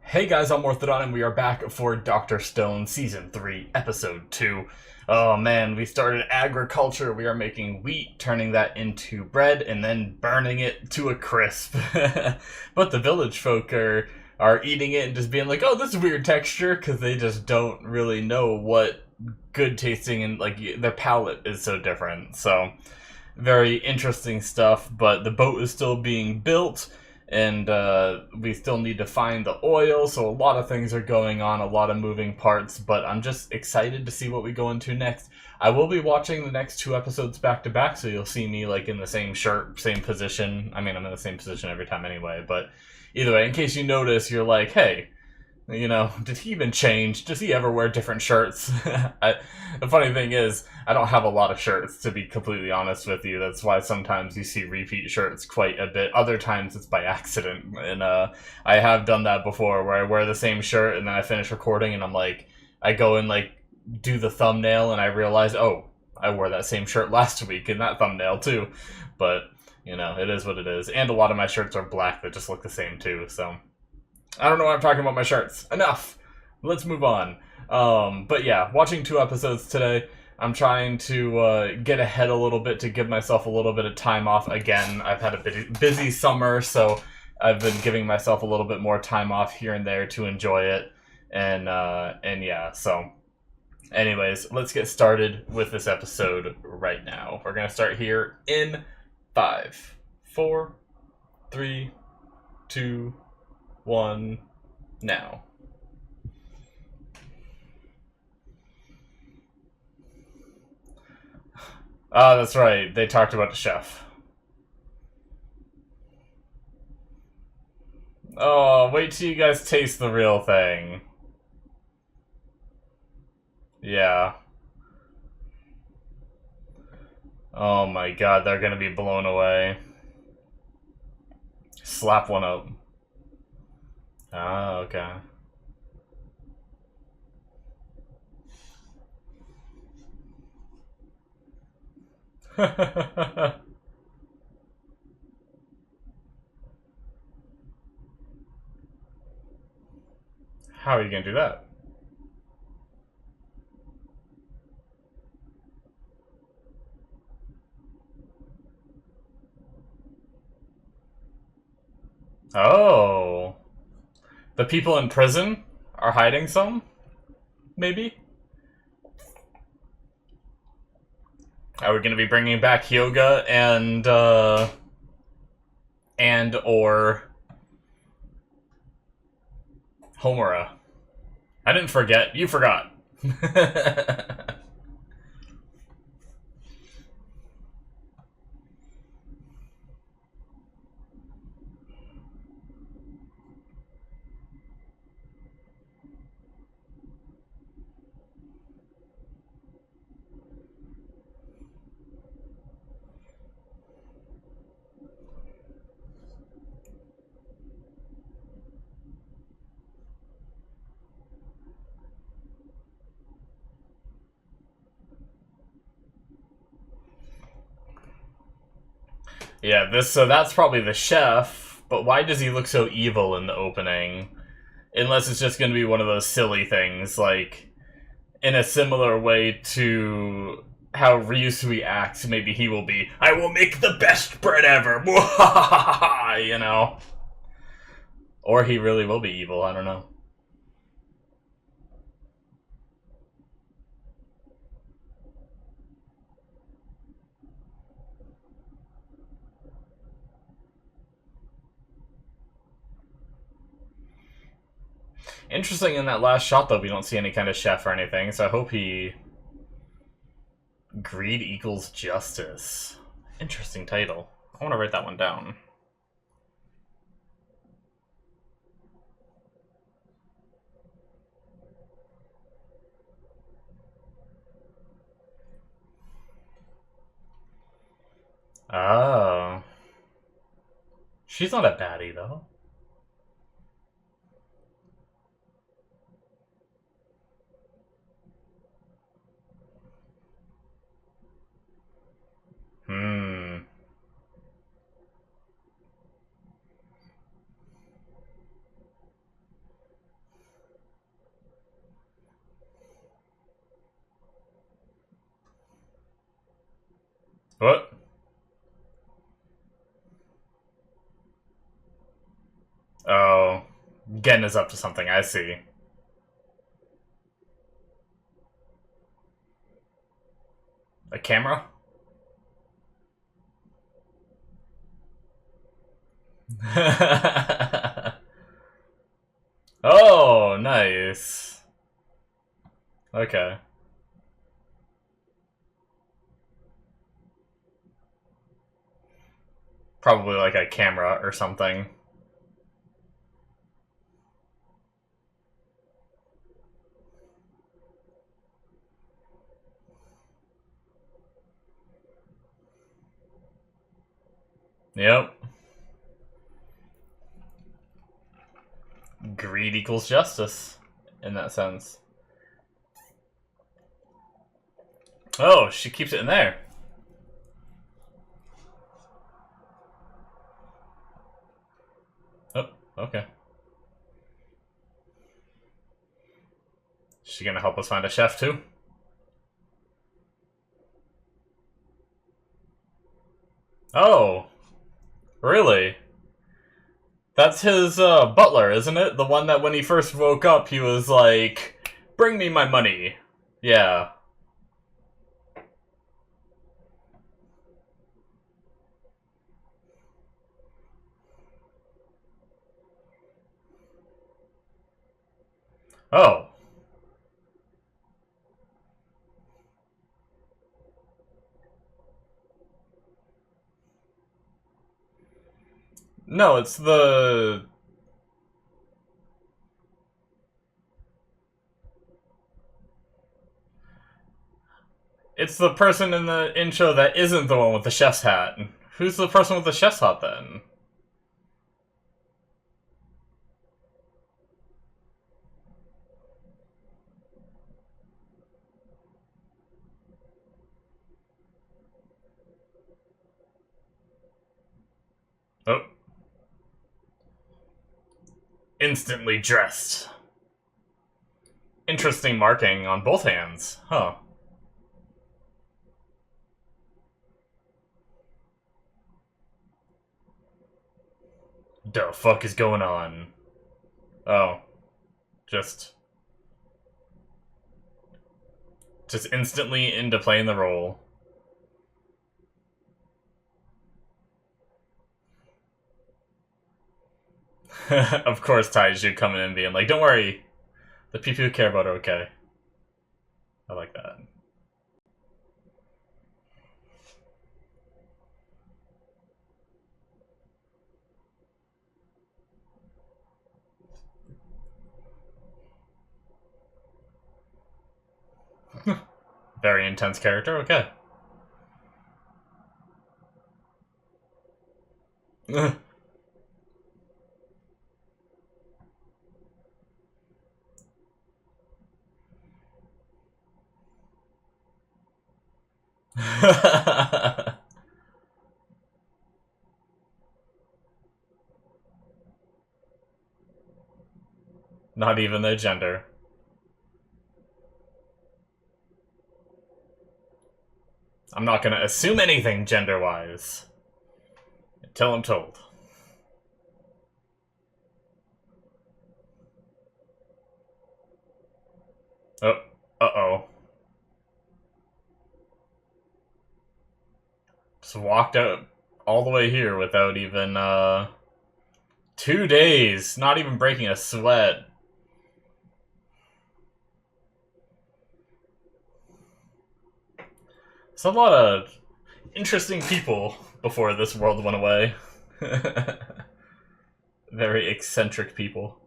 Hey guys, I'm Morthadon, and we are back for Dr. Stone Season 3, Episode 2. Oh man, we started agriculture. We are making wheat, turning that into bread, and then burning it to a crisp. But the village folk are eating it and just being like, oh, this is weird texture, because they just don't really know what good tasting and, like, their palate is so different. So, very interesting stuff, but the boat is still being built, and we still need to find the oil, so a lot of things are going on, a lot of moving parts, but I'm just excited to see what we go into next. I will be watching the next two episodes back to back, so you'll see me like in the same shirt, same position. I mean, I'm in the same position every time anyway, but either way, in case you notice, you're like, hey, you know, did he even change? Does he ever wear different shirts? The funny thing is, I don't have a lot of shirts, to be completely honest with you. That's why sometimes you see repeat shirts quite a bit. Other times it's by accident. And I have done that before, where I wear the same shirt and then I finish recording and I'm like, I go and like do the thumbnail and I realize, oh, I wore that same shirt last week in that thumbnail too. But, you know, it is what it is. And a lot of my shirts are black that just look the same too, so I don't know why I'm talking about my shirts. Enough. Let's move on. But yeah, watching two episodes today. I'm trying to get ahead a little bit to give myself a little bit of time off. Again, I've had a busy summer, so I've been giving myself a little bit more time off here and there to enjoy it. And yeah, so anyways, let's get started with this episode right now. We're going to start here in 5, 4, 3, 2, 1, now. Ah, that's right. They talked about the chef. Oh, wait till you guys taste the real thing. Yeah. Oh my god, they're gonna be blown away. Slap one up. Ah, okay. How are you gonna do that? Oh. The people in prison are hiding some? Maybe? Are we gonna be bringing back Hyoga and or Homura? I didn't forget. You forgot. Yeah, so that's probably the chef, but why does he look so evil in the opening? Unless it's just going to be one of those silly things, like, in a similar way to how Ryusui acts, maybe he will be, I will make the best bread ever, you know? Or he really will be evil, I don't know. Interesting, in that last shot, though, we don't see any kind of chef or anything, so I hope he... Greed equals justice. Interesting title. I want to write that one down. Oh. She's not a baddie, though. Hmm. What? Oh, Gen is up to something, I see. A camera? Oh, nice. Okay. Probably like a camera or something. Yep. Greed equals justice, in that sense. Oh, she keeps it in there. Oh, okay. Is she gonna help us find a chef, too? Oh, really? That's his butler, isn't it? The one that when he first woke up, he was like, "Bring me my money." Yeah. Oh. No, it's the person in the intro that isn't the one with the chef's hat. Who's the person with the chef's hat then? Oh. Instantly dressed. Interesting marking on both hands. Huh. The fuck is going on? Oh. Just... Just instantly into playing the role. Of course, Taiju coming in being like, "Don't worry, the people who care about are okay." I like that. Very intense character, okay. Not even their gender. I'm not gonna assume anything gender-wise until I'm told. Oh, uh-oh. Just walked out all the way here without even, 2 days, not even breaking a sweat. It's a lot of interesting people before this world went away. Very eccentric people.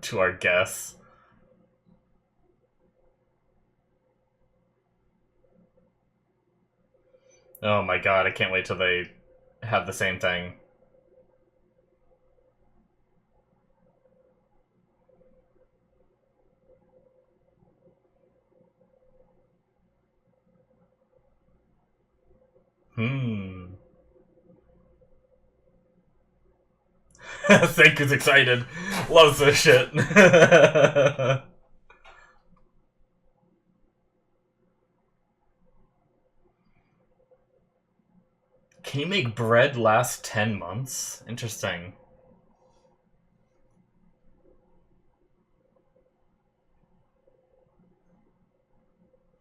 To our guests. Oh my god, I can't wait till they have the same thing. Hmm. Senku's excited. Loves this shit. Can you make bread last 10 months? Interesting.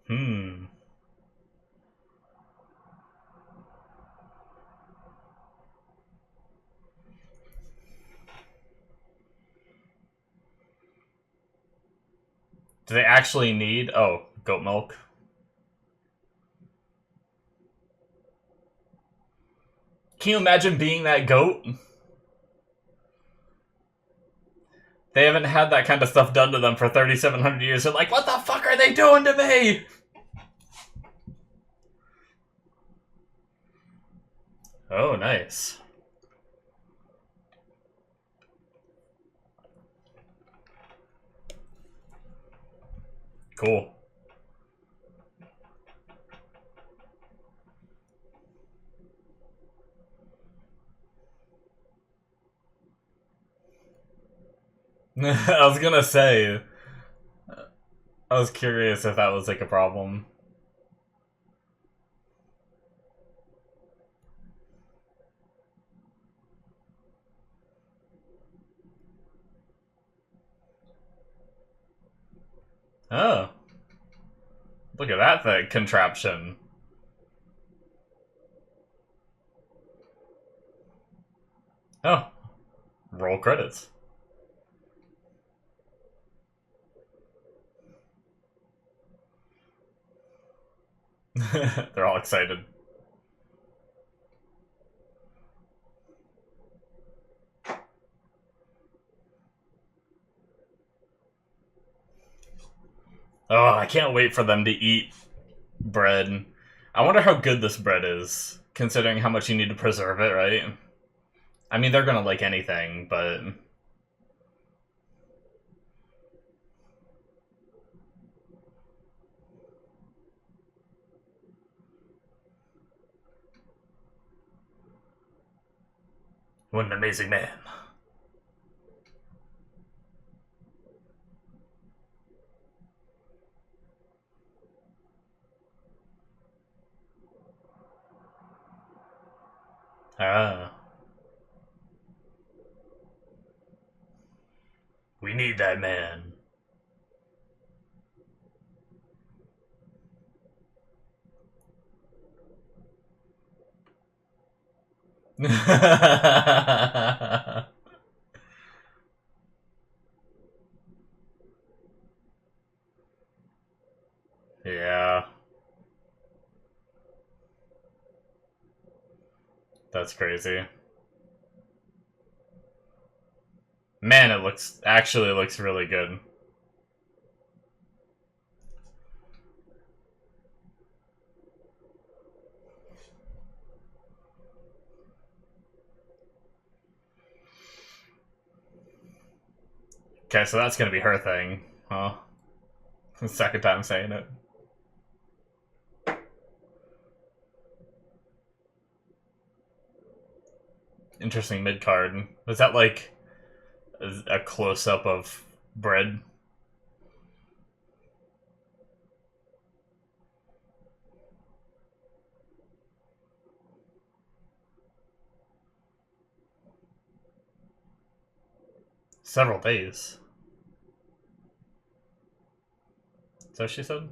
Hmm. Do they actually need... Oh, goat milk. Can you imagine being that goat? They haven't had that kind of stuff done to them for 3,700 years. They're like, what the fuck are they doing to me? Oh, nice. Cool. I was gonna say, I was curious if that was like a problem. Oh, look at that thing, contraption. Oh, roll credits. They're all excited. Oh, I can't wait for them to eat bread. I wonder how good this bread is, considering how much you need to preserve it, right? I mean, they're gonna like anything, but... What an amazing man. Ah. We need that man. Yeah, that's crazy. Man, it looks really good. Okay, so that's gonna be her thing, huh? Second time saying it. Interesting mid card. Was that like a close up of bread? Several days. So she said.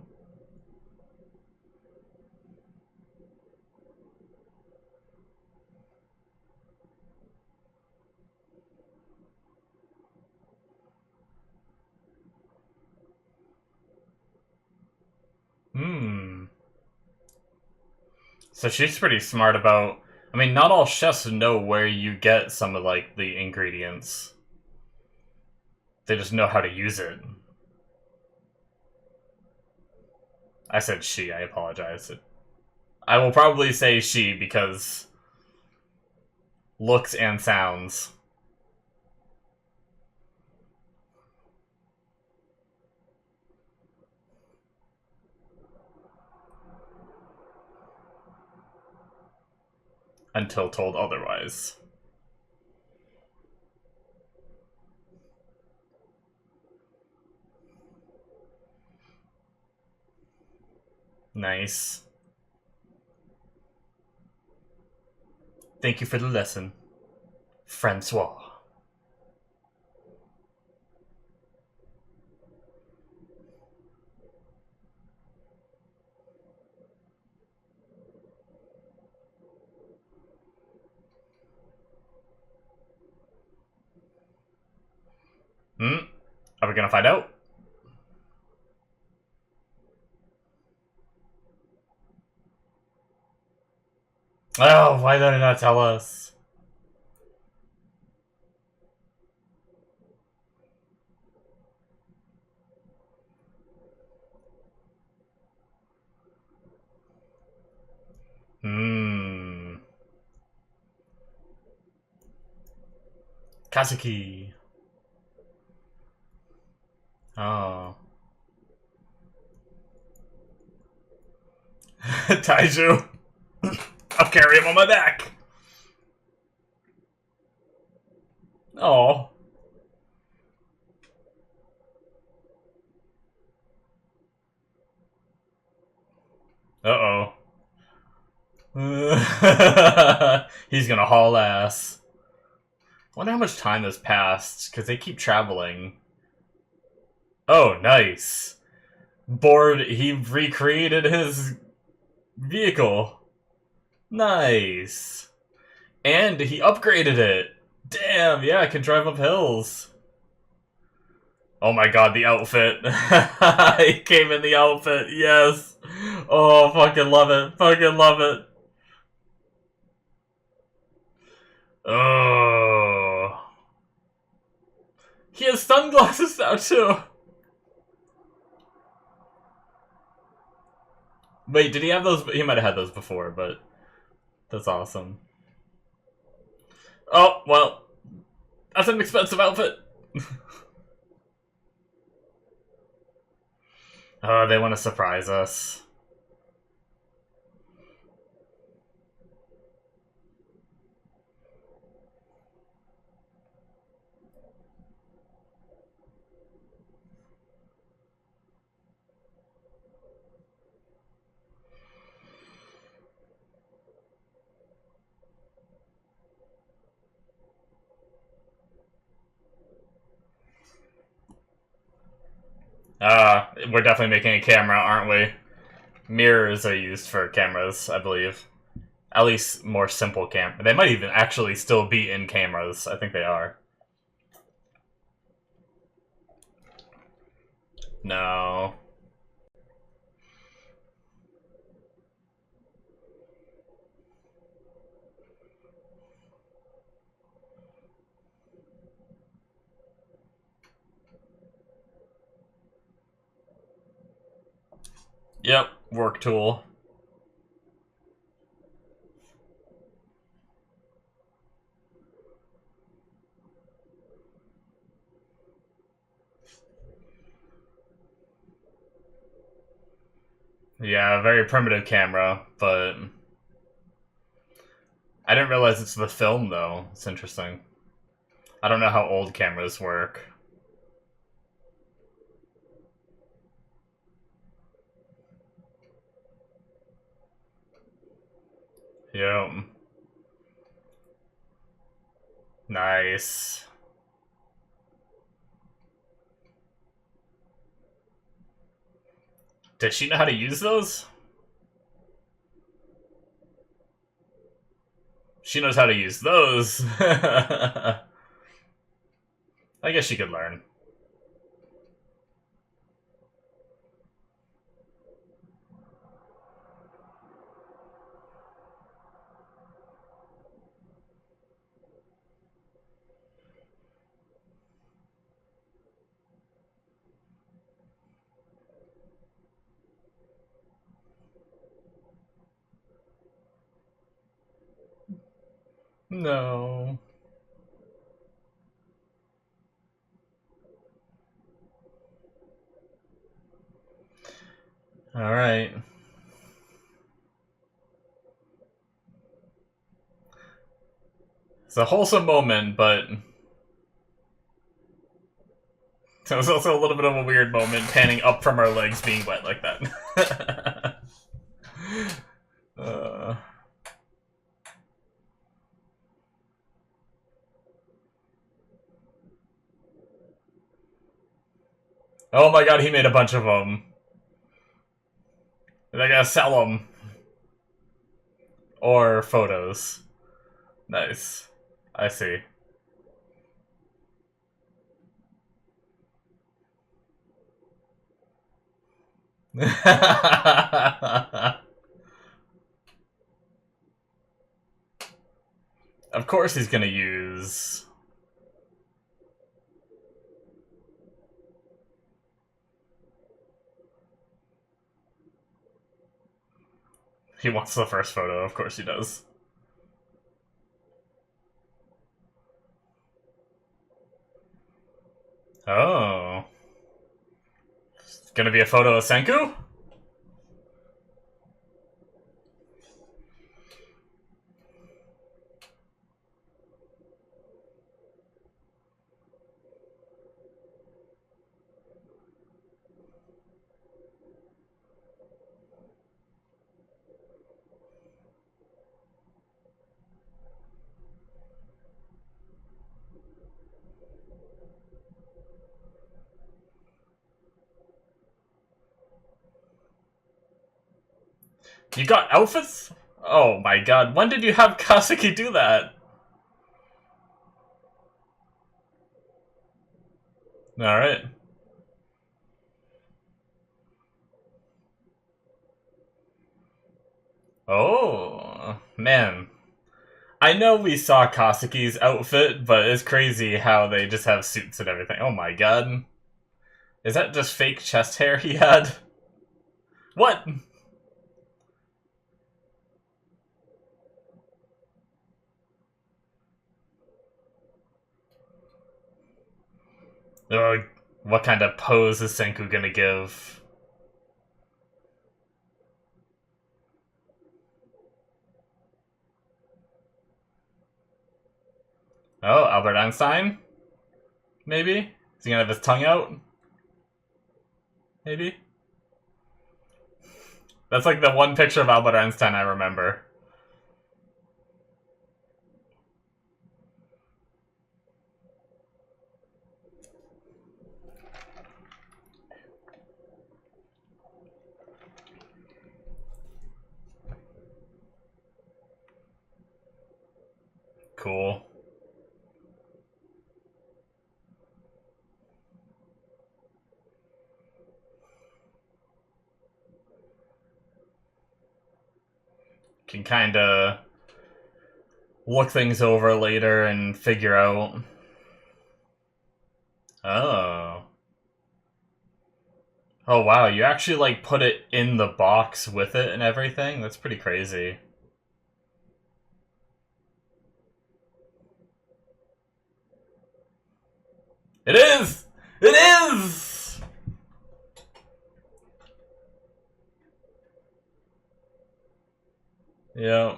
Hmm. So she's pretty smart about. I mean, not all chefs know where you get some of like the ingredients. They just know how to use it. I said she. I apologize. I will probably say she because looks and sounds. until told otherwise. Nice. Thank you for the lesson, Francois. Are we gonna find out? Oh, why did it not tell us? Kazuki. Oh. Taiju. I'll carry him on my back. Oh. Uh-oh. He's gonna haul ass. Wonder how much time has passed, because they keep traveling. Oh, nice. Bored, he recreated his vehicle. Nice. And he upgraded it. Damn, yeah, I can drive up hills. Oh my god, the outfit. He came in the outfit, yes. Oh, fucking love it. Fucking love it. Oh. He has sunglasses now, too. Wait, did he have those? He might have had those before, but that's awesome. Oh, well, that's an expensive outfit. Oh, they want to surprise us. We're definitely making a camera, aren't we? Mirrors are used for cameras, I believe. At least more simple They might even actually still be in cameras. I think they are. No. Yep, work tool. Yeah, very primitive camera, but I didn't realize it's the film, though. It's interesting. I don't know how old cameras work. Yep. Nice. Does she know how to use those? She knows how to use those. I guess she could learn. No. Alright. It's a wholesome moment, but it was also a little bit of a weird moment, panning up from our legs being wet like that. Oh my god, he made a bunch of them. And I gotta sell them. Or photos. Nice. I see. Of course he's gonna use... He wants the first photo, of course he does. Oh. It's gonna be a photo of Senku? You got outfits? Oh my god, when did you have Kaseki do that? Alright. Oh, man. I know we saw Kaseki's outfit, but it's crazy how they just have suits and everything. Oh my god. Is that just fake chest hair he had? What? What kind of pose is Senku gonna give? Oh, Albert Einstein? Maybe? Is he gonna have his tongue out? Maybe? That's like the one picture of Albert Einstein I remember. Cool. Can kinda look things over later and figure out. Oh. Oh wow, you actually like put it in the box with it and everything? That's pretty crazy. It is! It is! Yeah.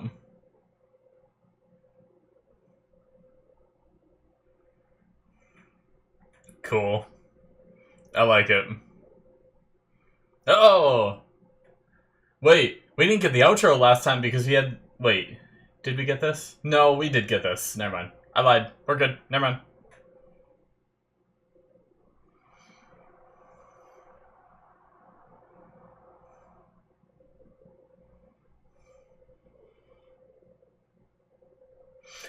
Cool. I like it. Oh! Wait, we didn't get the outro last time because we had... Wait, did we get this? No, we did get this. Never mind. I lied. We're good. Never mind.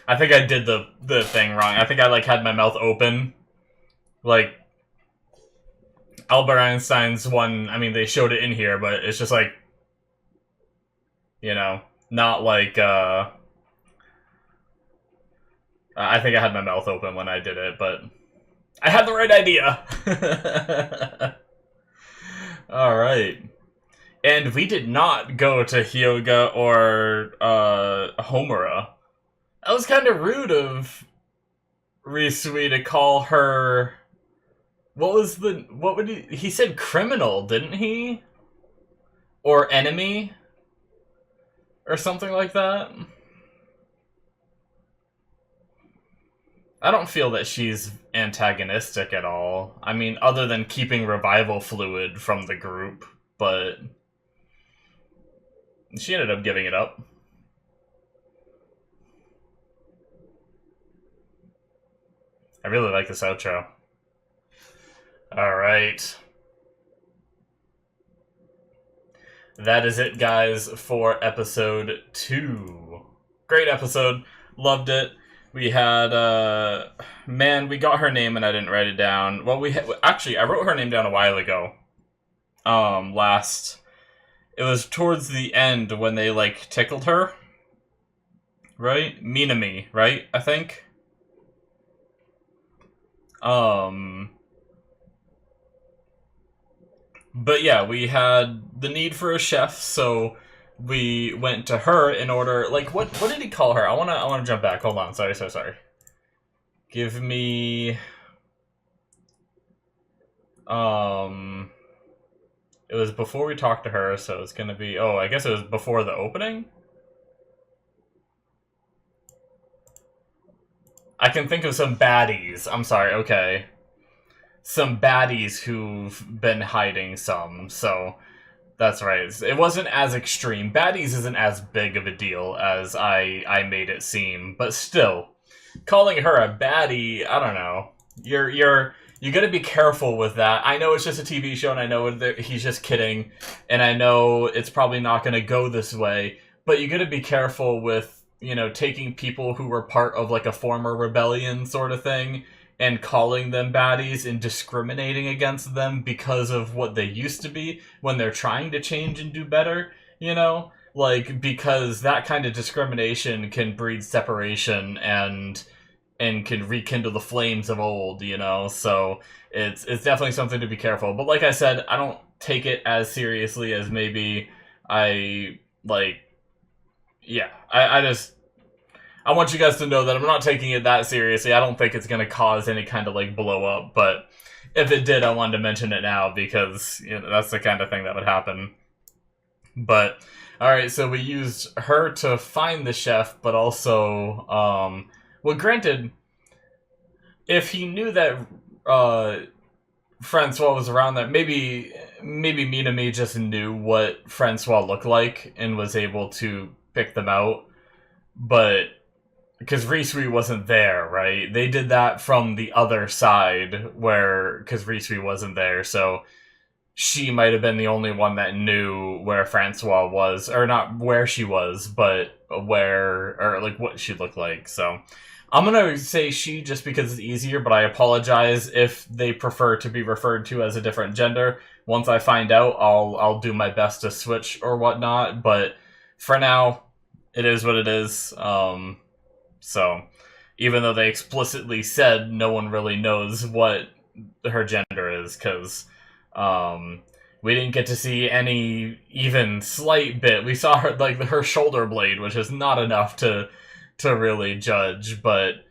I think I did the thing wrong. I think I like had my mouth open. Like Albert Einstein's one, I mean they showed it in here, but it's just like, you know, not like I think I had my mouth open when I did it, but I had the right idea. Alright. And we did not go to Hyoga or Homura. That was kind of rude of Risui to call her... What would he said criminal, didn't he? Or enemy? Or something like that? I don't feel that she's antagonistic at all. I mean, other than keeping revival fluid from the group, but she ended up giving it up. I really like this outro. Alright. That is it, guys, for episode 2. Great episode. Loved it. We had, man, we got her name and I didn't write it down. Well, actually, I wrote her name down a while ago. It was towards the end when they, like, tickled her. Right? Minami, right? I think. But yeah, we had the need for a chef, so we went to her in order. Like, what did he call her? I wanna jump back. Hold on. Sorry. Give me. It was before we talked to her, so it's gonna be. Oh, I guess it was before the opening. I can think of some baddies. I'm sorry. Okay. Some baddies who've been hiding some, so that's right. It wasn't as extreme. Baddies isn't as big of a deal as I made it seem, but still, calling her a baddie, I don't know. You gotta be careful with that. I know it's just a TV show, and I know he's just kidding, and I know it's probably not gonna go this way, but you gotta be careful with, you know, taking people who were part of, like, a former rebellion sort of thing and calling them baddies and discriminating against them because of what they used to be when they're trying to change and do better, you know? Like, because that kind of discrimination can breed separation and can rekindle the flames of old, you know? So it's definitely something to be careful. But like I said, I don't take it as seriously as maybe I, like, yeah, I want you guys to know that I'm not taking it that seriously. I don't think it's going to cause any kind of, like, blow up, but if it did, I wanted to mention it now because, you know, that's the kind of thing that would happen. But, alright, so we used her to find the chef, but also, well, granted, if he knew that, Francois was around there, maybe Minami just knew what Francois looked like and was able to pick them out, but because Risui wasn't there, right? They did that from the other side, because Risui wasn't there, so she might have been the only one that knew where Francois was, or not where she was, but like, what she looked like, so I'm gonna say she just because it's easier, but I apologize if they prefer to be referred to as a different gender. Once I find out, I'll do my best to switch or whatnot, but for now, it is what it is. So, even though they explicitly said no one really knows what her gender is, because we didn't get to see any even slight bit. We saw her, like, her shoulder blade, which is not enough to really judge, but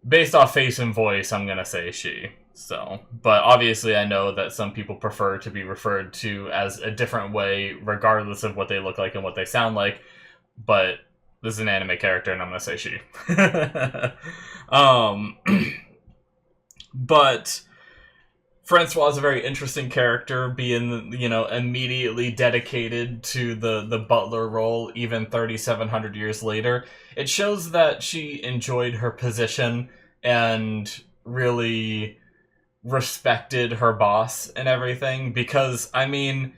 based off face and voice, I'm gonna say she. So, but obviously I know that some people prefer to be referred to as a different way, regardless of what they look like and what they sound like, but this is an anime character, and I'm gonna say she. But Francois is a very interesting character, being, you know, immediately dedicated to the butler role, even 3,700 years later. It shows that she enjoyed her position and really respected her boss and everything, because, I mean,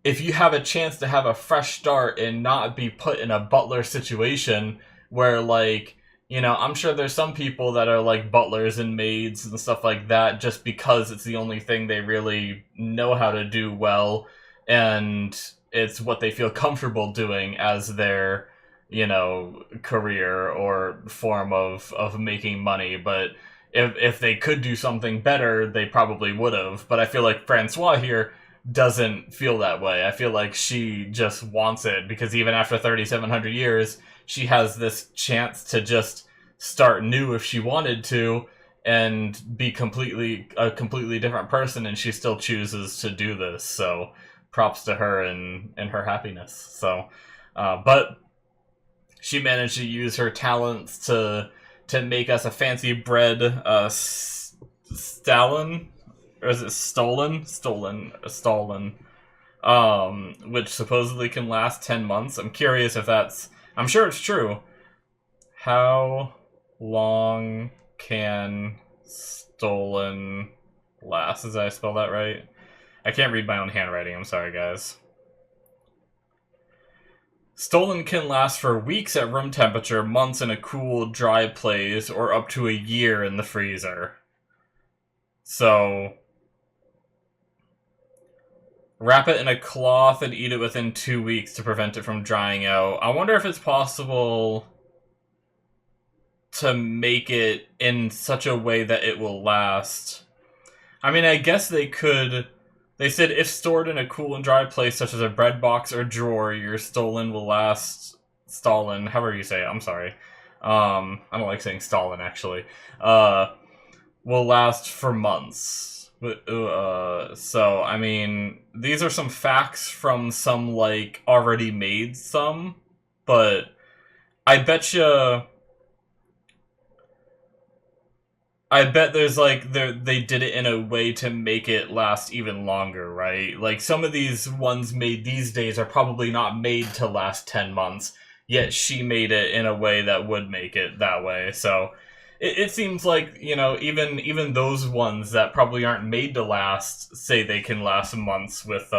if you have a chance to have a fresh start and not be put in a butler situation where, like, you know, I'm sure there's some people that are, like, butlers and maids and stuff like that just because it's the only thing they really know how to do well, and it's what they feel comfortable doing as their, you know, career or form of making money. But if they could do something better, they probably would have. But I feel like Francois here doesn't feel that way. I feel like she just wants it, because even after 3,700 years, she has this chance to just start new if she wanted to and be a completely different person, and she still chooses to do this. So props to her and her happiness. So, but she managed to use her talents to to make us a fancy bread Stalin, or is it Stolen? Stolen. Which supposedly can last 10 months. I'm curious if that's... I'm sure it's true. How long can Stolen last? Did I spell that right? I can't read my own handwriting. I'm sorry, guys. Stolen can last for weeks at room temperature, months in a cool, dry place, or up to a year in the freezer. So... wrap it in a cloth and eat it within 2 weeks to prevent it from drying out. I wonder if it's possible to make it in such a way that it will last. I mean, I guess they could... They said if stored in a cool and dry place such as a bread box or drawer, your Stolen will last... Stalin, however you say it, I'm sorry. I don't like saying Stalin, actually. Will last for months. So, I mean, these are some facts from some, like, already made some, but I bet there's, like, they did it in a way to make it last even longer, right? Like, some of these ones made these days are probably not made to last 10 months, yet she made it in a way that would make it that way, so... It seems like, you know, even those ones that probably aren't made to last say they can last months with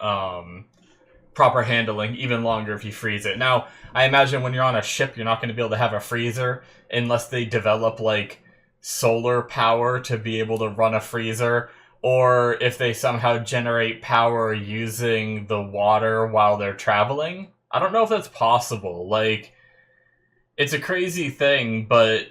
proper handling, even longer if you freeze it. Now, I imagine when you're on a ship, you're not going to be able to have a freezer unless they develop, like, solar power to be able to run a freezer, or if they somehow generate power using the water while they're traveling. I don't know if that's possible. Like... It's a crazy thing, but,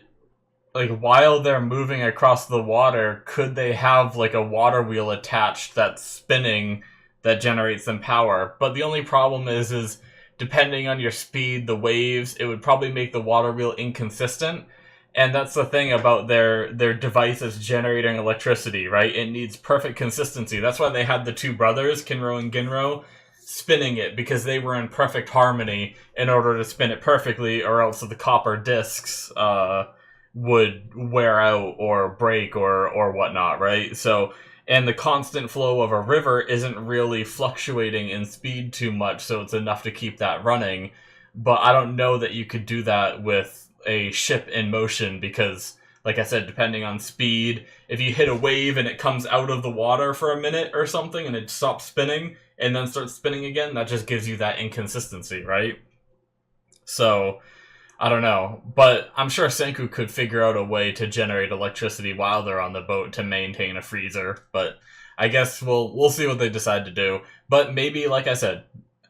like, while they're moving across the water, could they have, like, a water wheel attached that's spinning that generates them power? But the only problem is depending on your speed, the waves, it would probably make the water wheel inconsistent. And that's the thing about their devices generating electricity, right? It needs perfect consistency. That's why they had the two brothers, Kinro and Ginro, spinning it, because they were in perfect harmony in order to spin it perfectly, or else the copper discs would wear out or break or whatnot, right? So, and the constant flow of a river isn't really fluctuating in speed too much, so it's enough to keep that running. But I don't know that you could do that with a ship in motion, because, like I said, depending on speed, if you hit a wave and it comes out of the water for a minute or something and it stops spinning and then starts spinning again, that just gives you that inconsistency, right? So, I don't know. But I'm sure Senku could figure out a way to generate electricity while they're on the boat to maintain a freezer. But I guess we'll see what they decide to do. But maybe, like I said,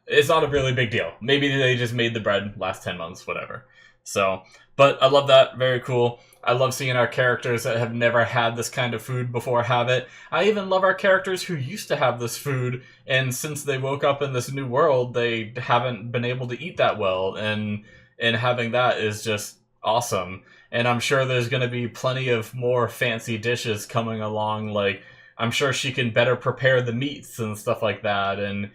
it's not a really big deal. Maybe they just made the bread last 10 months, whatever. So, but I love that. Very cool. I love seeing our characters that have never had this kind of food before have it. I even love our characters who used to have this food, and since they woke up in this new world, they haven't been able to eat that well, and having that is just awesome. And I'm sure there's going to be plenty of more fancy dishes coming along, like, I'm sure she can better prepare the meats and stuff like that, and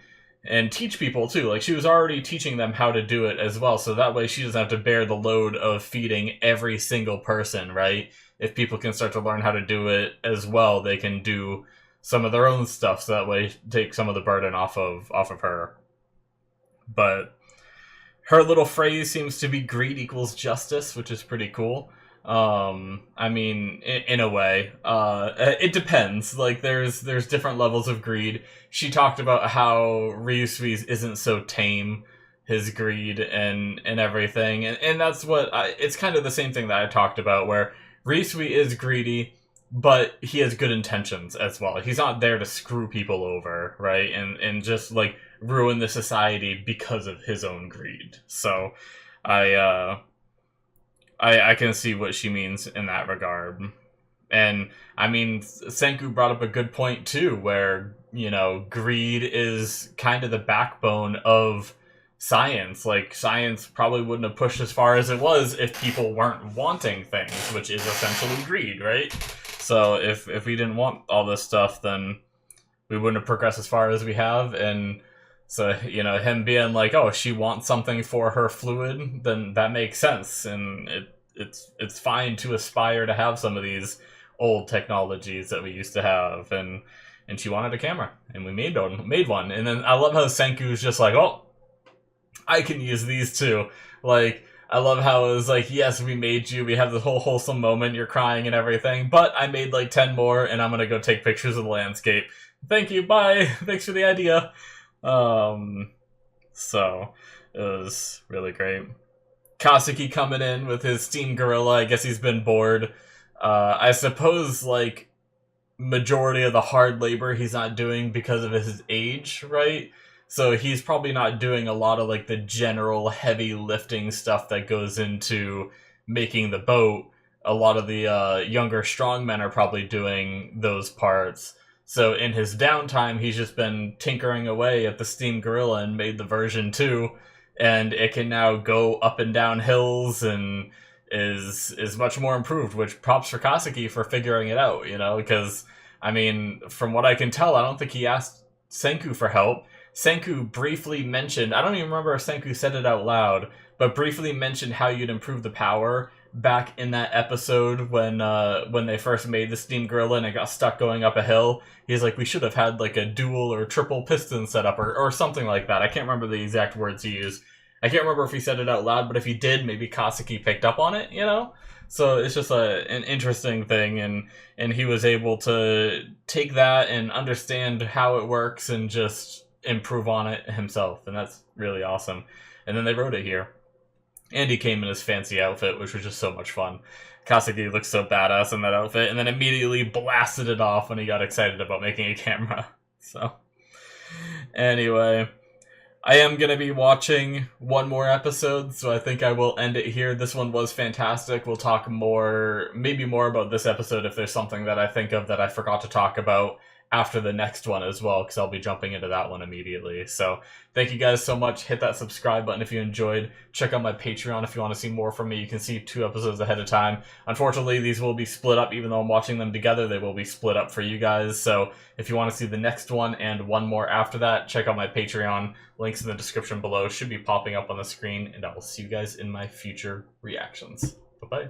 teach people too. Like, she was already teaching them how to do it as well, so that way she doesn't have to bear the load of feeding every single person, right? If people can start to learn how to do it as well, they can do some of their own stuff, so that way take some of the burden off of her. But her little phrase seems to be greed equals justice, which is pretty cool. I mean, in a way, it depends. Like, there's different levels of greed. She talked about how Ryusui's isn't so tame, his greed and everything, and that's what it's kind of the same thing that I talked about, where Ryusui is greedy, but he has good intentions as well. He's not there to screw people over, right? And just, like, ruin the society because of his own greed. So, I can see what she means in that regard. And, I mean, Senku brought up a good point, too, where, you know, greed is kind of the backbone of science. Like, science probably wouldn't have pushed as far as it was if people weren't wanting things, which is essentially greed, right? So, if we didn't want all this stuff, then we wouldn't have progressed as far as we have, and So, you know, him being like, oh, she wants something for her fluid, then that makes sense. And it's fine to aspire to have some of these old technologies that we used to have. And she wanted a camera, and we made one. And then I love how Senku's just like, oh, I can use these too. Like, I love how it was like, yes, we made you, we have this whole wholesome moment, you're crying and everything, but I made like 10 more, and I'm gonna go take pictures of the landscape. Thank you, bye, thanks for the idea. So, it was really great. Kasuki coming in with his steam gorilla, I guess he's been bored. I suppose, like, majority of the hard labor he's not doing because of his age, right? So he's probably not doing a lot of like the general heavy lifting stuff that goes into making the boat. A lot of the younger strongmen are probably doing those parts. So in his downtime, he's just been tinkering away at the Steam Gorilla and made the version 2, and it can now go up and down hills and is much more improved, which props for Kasuki for figuring it out, you know, because, I mean, from what I can tell, I don't think he asked Senku for help. Senku briefly mentioned, I don't even remember if Senku said it out loud, but briefly mentioned how you'd improve the power back in that episode when they first made the Steam Gorilla and it got stuck going up a hill. He's like, we should have had like a dual or triple piston setup or something like that. I can't remember the exact words he used. I can't remember if he said it out loud, but if he did, maybe Kasuki picked up on it, you know? So it's just an interesting thing, and he was able to take that and understand how it works and just improve on it himself, and that's really awesome. And then they wrote it here. And he came in his fancy outfit, which was just so much fun. Kasuki looks so badass in that outfit, and then immediately blasted it off when he got excited about making a camera. So, anyway, I am going to be watching one more episode, so I think I will end it here. This one was fantastic. We'll talk more, maybe more about this episode if there's something that I think of that I forgot to talk about after the next one as well, because I'll be jumping into that one immediately. So thank you guys so much. Hit that subscribe button if you enjoyed. Check out my Patreon if you want to see more from me. You can see 2 episodes ahead of time. Unfortunately, these will be split up. Even though I'm watching them together, they will be split up for you guys. So if you want to see the next one and one more after that, check out my Patreon. Links in the description below should be popping up on the screen, and I will see you guys in my future reactions. Bye-bye.